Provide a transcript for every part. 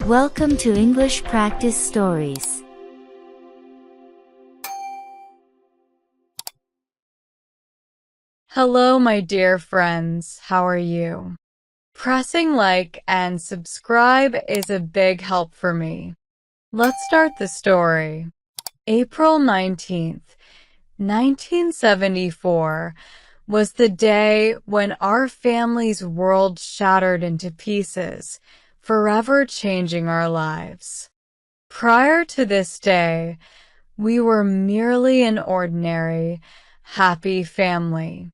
Welcome to English Practice Stories. Hello, my dear friends. How are you? Pressing like and subscribe is a big help for me. Let's start the story. April 19th, 1974 was the day when our family's world shattered into pieces, forever changing our lives. Prior to this day, we were merely an ordinary, happy family.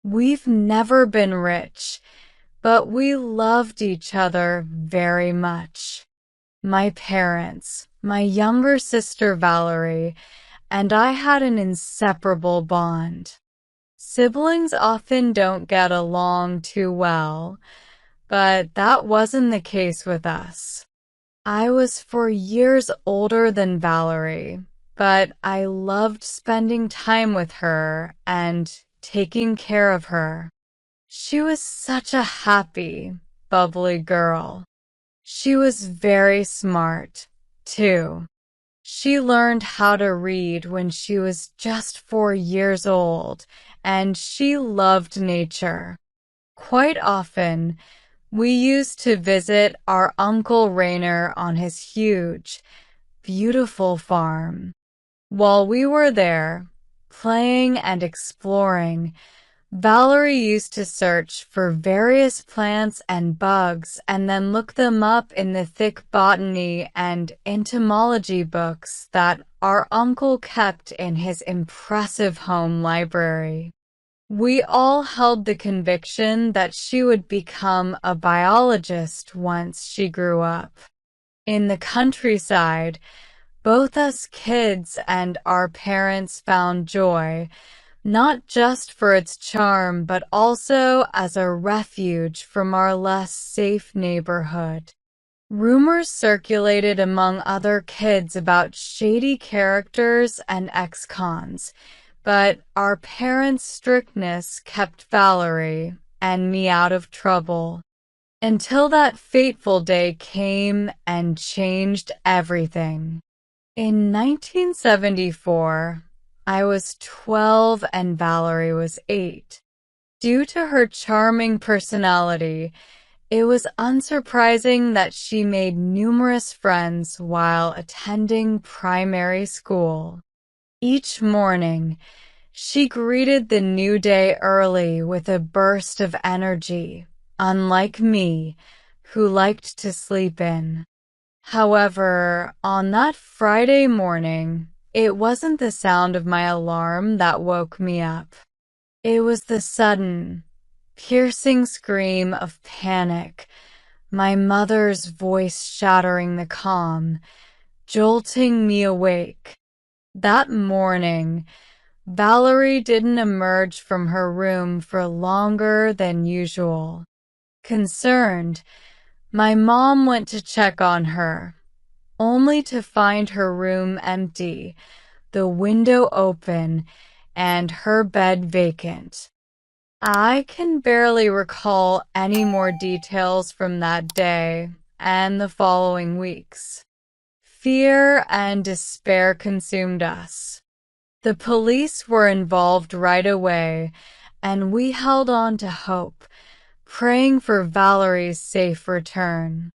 We've never been rich, but we loved each other very much. My parents, my younger sister Valerie, and I had an inseparable bond. Siblings often don't get along too well, but that wasn't the case with us. I was 4 years older than Valerie, but I loved spending time with her and taking care of her. She was such a happy, bubbly girl. She was very smart, too. She learned how to read when she was just 4 years old, and she loved nature. Quite often, we used to visit our Uncle Rainer on his huge, beautiful farm. While we were there, playing and exploring, Valerie used to search for various plants and bugs and then look them up in the thick botany and entomology books that our uncle kept in his impressive home library. We all held the conviction that she would become a biologist once she grew up. In the countryside, both us kids and our parents found joy, not just for its charm, but also as a refuge from our less safe neighborhood. Rumors circulated among other kids about shady characters and ex-cons, but our parents' strictness kept Valerie and me out of trouble. Until that fateful day came and changed everything. In 1974, I was 12 and Valerie was 8. Due to her charming personality, it was unsurprising that she made numerous friends while attending primary school. Each morning, she greeted the new day early with a burst of energy, unlike me, who liked to sleep in. However, on that Friday morning, it wasn't the sound of my alarm that woke me up. It was the sudden, piercing scream of panic, my mother's voice shattering the calm, jolting me awake. That morning, Valerie didn't emerge from her room for longer than usual. Concerned, my mom went to check on her, only to find her room empty, the window open, and her bed vacant. I can barely recall any more details from that day and the following weeks. Fear and despair consumed us. The police were involved right away, and we held on to hope, praying for Valerie's safe return.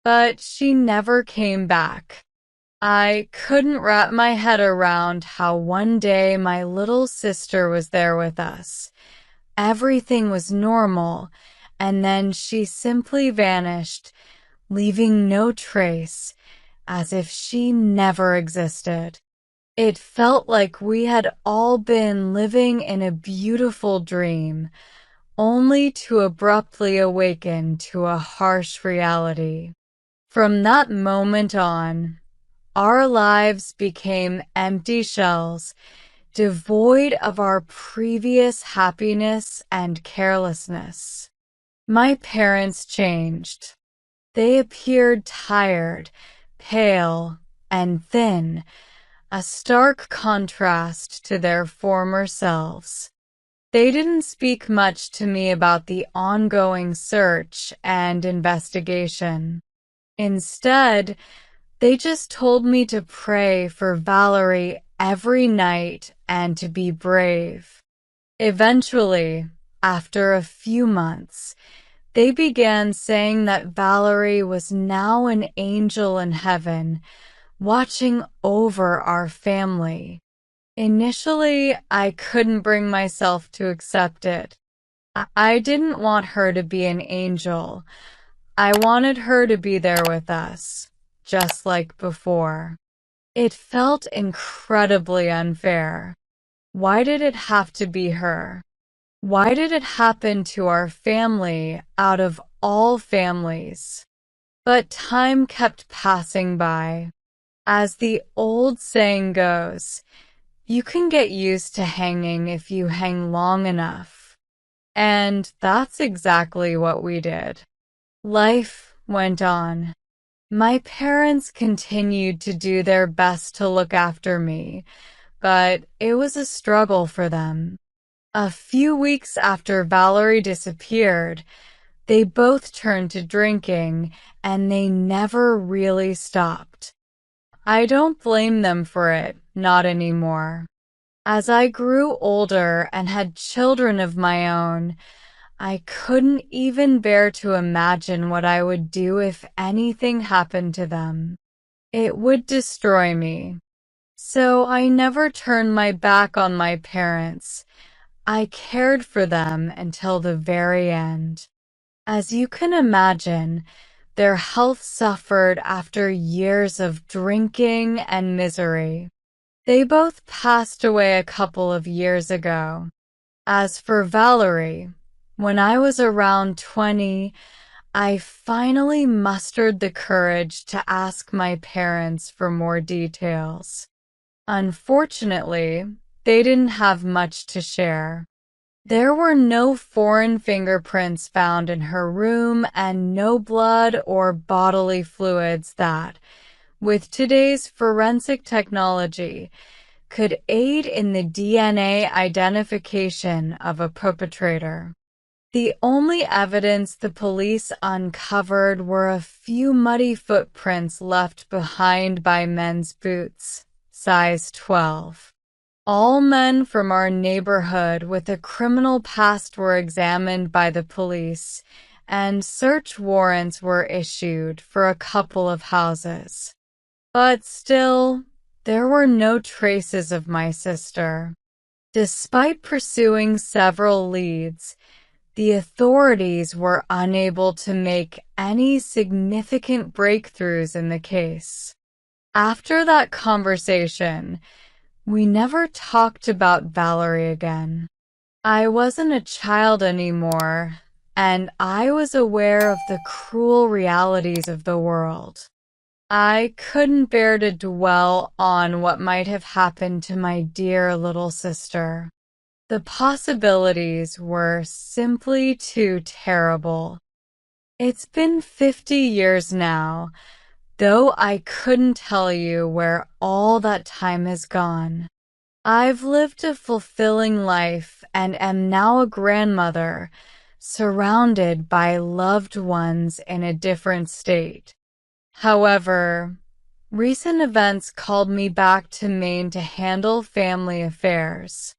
But she never came back. I couldn't wrap my head around how one day my little sister was there with us. Everything was normal, and then she simply vanished, leaving no trace, as if she never existed. It felt like we had all been living in a beautiful dream, only to abruptly awaken to a harsh reality. From that moment on, our lives became empty shells, devoid of our previous happiness and carelessness. My parents changed. They appeared tired, pale, and thin, a stark contrast to their former selves. They didn't speak much to me about the ongoing search and investigation. Instead, they just told me to pray for Valerie every night and to be brave. Eventually, after a few months, they began saying that Valerie was now an angel in heaven, watching over our family. Initially, I couldn't bring myself to accept it. I didn't want her to be an angel. I wanted her to be there with us, just like before. It felt incredibly unfair. Why did it have to be her? Why did it happen to our family out of all families? But time kept passing by. As the old saying goes, you can get used to hanging if you hang long enough. And that's exactly what we did. Life went on. My parents continued to do their best to look after me, but it was a struggle for them. A few weeks after Valerie disappeared, they both turned to drinking, and they never really stopped. I don't blame them for it, not anymore. As I grew older and had children of my own, I couldn't even bear to imagine what I would do if anything happened to them. It would destroy me. So I never turned my back on my parents. I cared for them until the very end. As you can imagine, their health suffered after years of drinking and misery. They both passed away a couple of years ago. As for Valerie, when I was around 20, I finally mustered the courage to ask my parents for more details. Unfortunately, they didn't have much to share. There were no foreign fingerprints found in her room and no blood or bodily fluids that, with today's forensic technology, could aid in the DNA identification of a perpetrator. The only evidence the police uncovered were a few muddy footprints left behind by men's boots, size 12. All men from our neighborhood with a criminal past were examined by the police, and search warrants were issued for a couple of houses. But still, there were no traces of my sister. Despite pursuing several leads, the authorities were unable to make any significant breakthroughs in the case. After that conversation, we never talked about Valerie again. I wasn't a child anymore, and I was aware of the cruel realities of the world. I couldn't bear to dwell on what might have happened to my dear little sister. The possibilities were simply too terrible. It's been 50 years now, though I couldn't tell you where all that time has gone. I've lived a fulfilling life and am now a grandmother, surrounded by loved ones in a different state. However, recent events called me back to Maine to handle family affairs.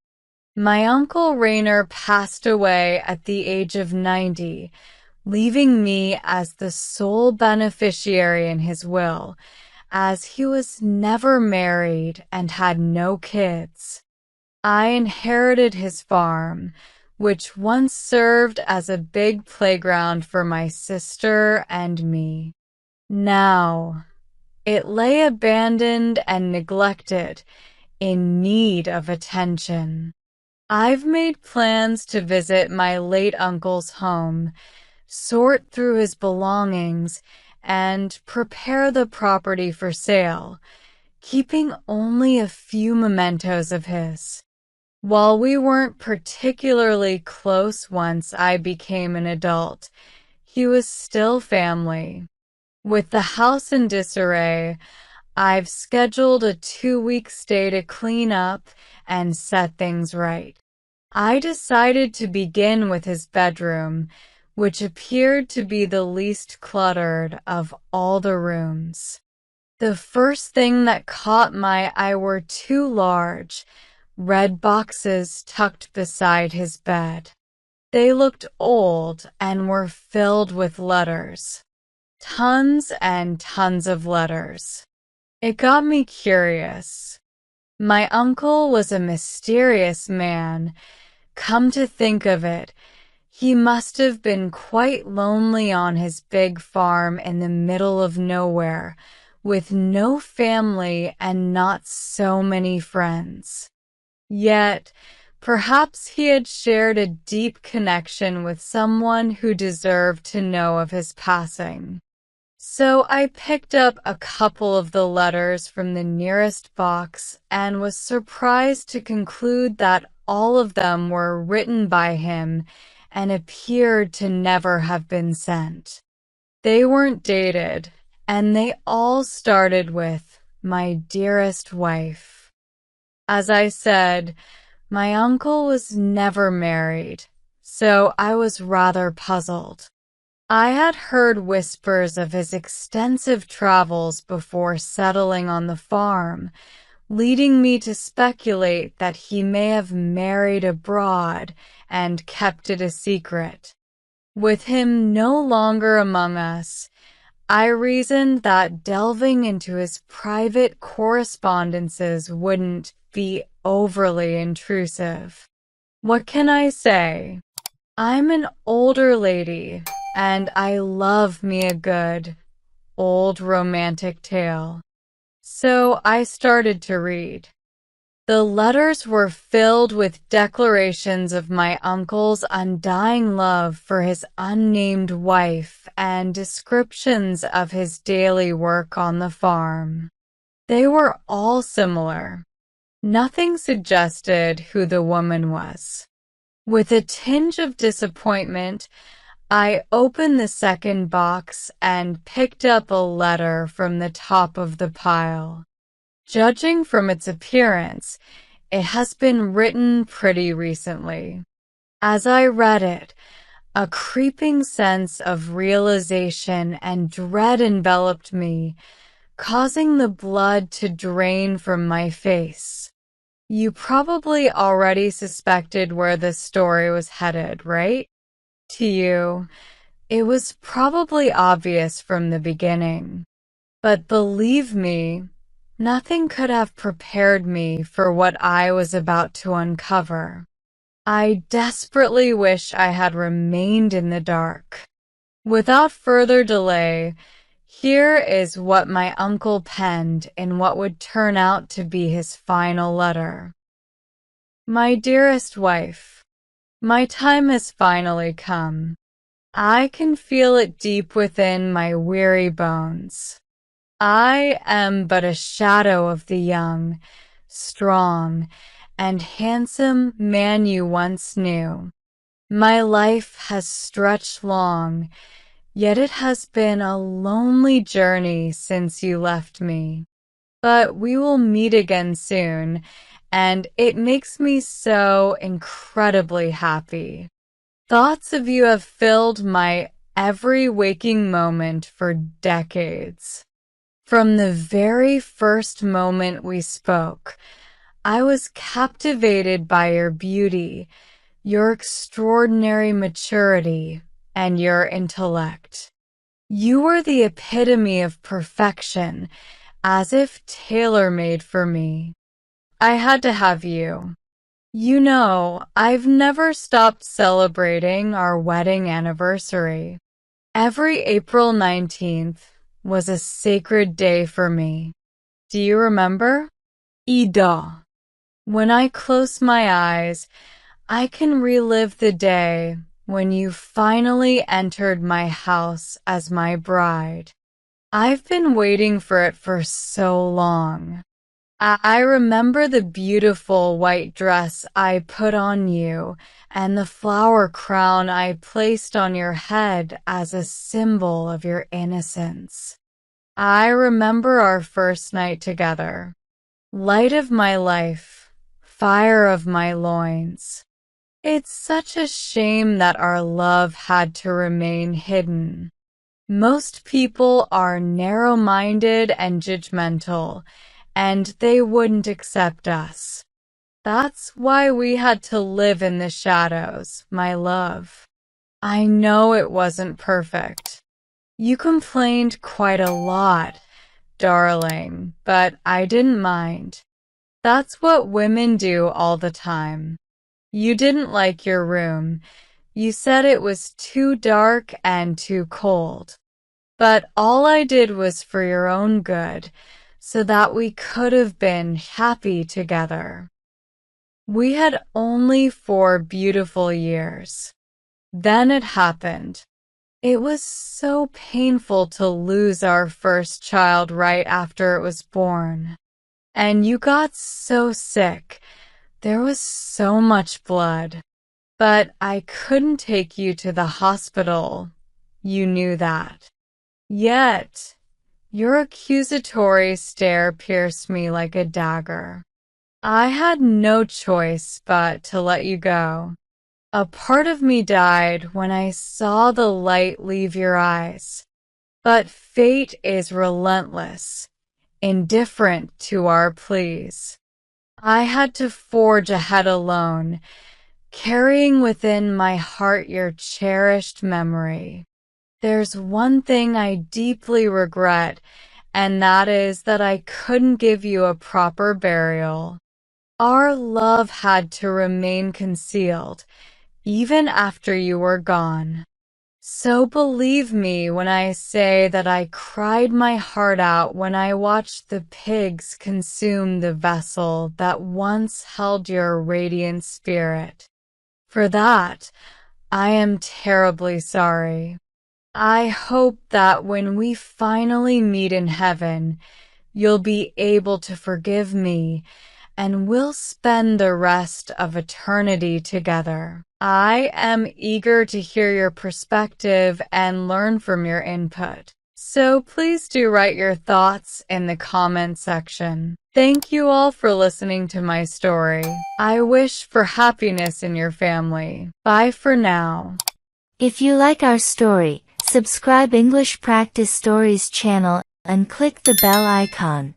My Uncle Rainer passed away at the age of 90, leaving me as the sole beneficiary in his will, as he was never married and had no kids. I inherited his farm, which once served as a big playground for my sister and me. Now, it lay abandoned and neglected, in need of attention. I've made plans to visit my late uncle's home, sort through his belongings, and prepare the property for sale, keeping only a few mementos of his. While we weren't particularly close once I became an adult, he was still family. With the house in disarray, I've scheduled a 2-week stay to clean up and set things right. I decided to begin with his bedroom, which appeared to be the least cluttered of all the rooms. The first thing that caught my eye were two large, red boxes tucked beside his bed. They looked old and were filled with letters. Tons and tons of letters. It got me curious. My uncle was a mysterious man. Come to think of it, he must have been quite lonely on his big farm in the middle of nowhere, with no family and not so many friends. Yet, perhaps he had shared a deep connection with someone who deserved to know of his passing. So I picked up a couple of the letters from the nearest box and was surprised to conclude that all of them were written by him and appeared to never have been sent. They weren't dated, and they all started with, "My dearest wife." As I said, my uncle was never married, so I was rather puzzled. I had heard whispers of his extensive travels before settling on the farm, leading me to speculate that he may have married abroad and kept it a secret. With him no longer among us, I reasoned that delving into his private correspondences wouldn't be overly intrusive. What can I say? I'm an older lady, and I love me a good, old romantic tale. So I started to read. The letters were filled with declarations of my uncle's undying love for his unnamed wife and descriptions of his daily work on the farm. They were all similar. Nothing suggested who the woman was. With a tinge of disappointment, I opened the second box and picked up a letter from the top of the pile. Judging from its appearance, it has been written pretty recently. As I read it, a creeping sense of realization and dread enveloped me, causing the blood to drain from my face. You probably already suspected where this story was headed, right? To you, it was probably obvious from the beginning. But believe me, nothing could have prepared me for what I was about to uncover. I desperately wish I had remained in the dark. Without further delay, here is what my uncle penned in what would turn out to be his final letter. My dearest wife, my time has finally come. I can feel it deep within my weary bones. I am but a shadow of the young, strong, and handsome man you once knew. My life has stretched long, yet it has been a lonely journey since you left me. But we will meet again soon, and it makes me so incredibly happy. Thoughts of you have filled my every waking moment for decades. From the very first moment we spoke, I was captivated by your beauty, your extraordinary maturity, and your intellect. You were the epitome of perfection, as if tailor-made for me. I had to have you. You know, I've never stopped celebrating our wedding anniversary. Every April 19th was a sacred day for me. Do you remember? Ida. When I close my eyes, I can relive the day when you finally entered my house as my bride. I've been waiting for it for so long. I remember the beautiful white dress I put on you and the flower crown I placed on your head as a symbol of your innocence. I remember our first night together. Light of my life, fire of my loins. It's such a shame that our love had to remain hidden. Most people are narrow-minded and judgmental, and they wouldn't accept us. That's why we had to live in the shadows, my love. I know it wasn't perfect. You complained quite a lot, darling, but I didn't mind. That's what women do all the time. You didn't like your room. You said it was too dark and too cold. But all I did was for your own good, so that we could have been happy together. We had only 4 beautiful years. Then it happened. It was so painful to lose our first child right after it was born. And you got so sick. There was so much blood. But I couldn't take you to the hospital. You knew that. Yet, your accusatory stare pierced me like a dagger. I had no choice but to let you go. A part of me died when I saw the light leave your eyes. But fate is relentless, indifferent to our pleas. I had to forge ahead alone, carrying within my heart your cherished memory. There's one thing I deeply regret, and that is that I couldn't give you a proper burial. Our love had to remain concealed, even after you were gone. So believe me when I say that I cried my heart out when I watched the pigs consume the vessel that once held your radiant spirit. For that, I am terribly sorry. I hope that when we finally meet in heaven, you'll be able to forgive me, and we'll spend the rest of eternity together. I am eager to hear your perspective and learn from your input. So please do write your thoughts in the comment section. Thank you all for listening to my story. I wish for happiness in your family. Bye for now. If you like our story, subscribe English Practice Stories channel and click the bell icon.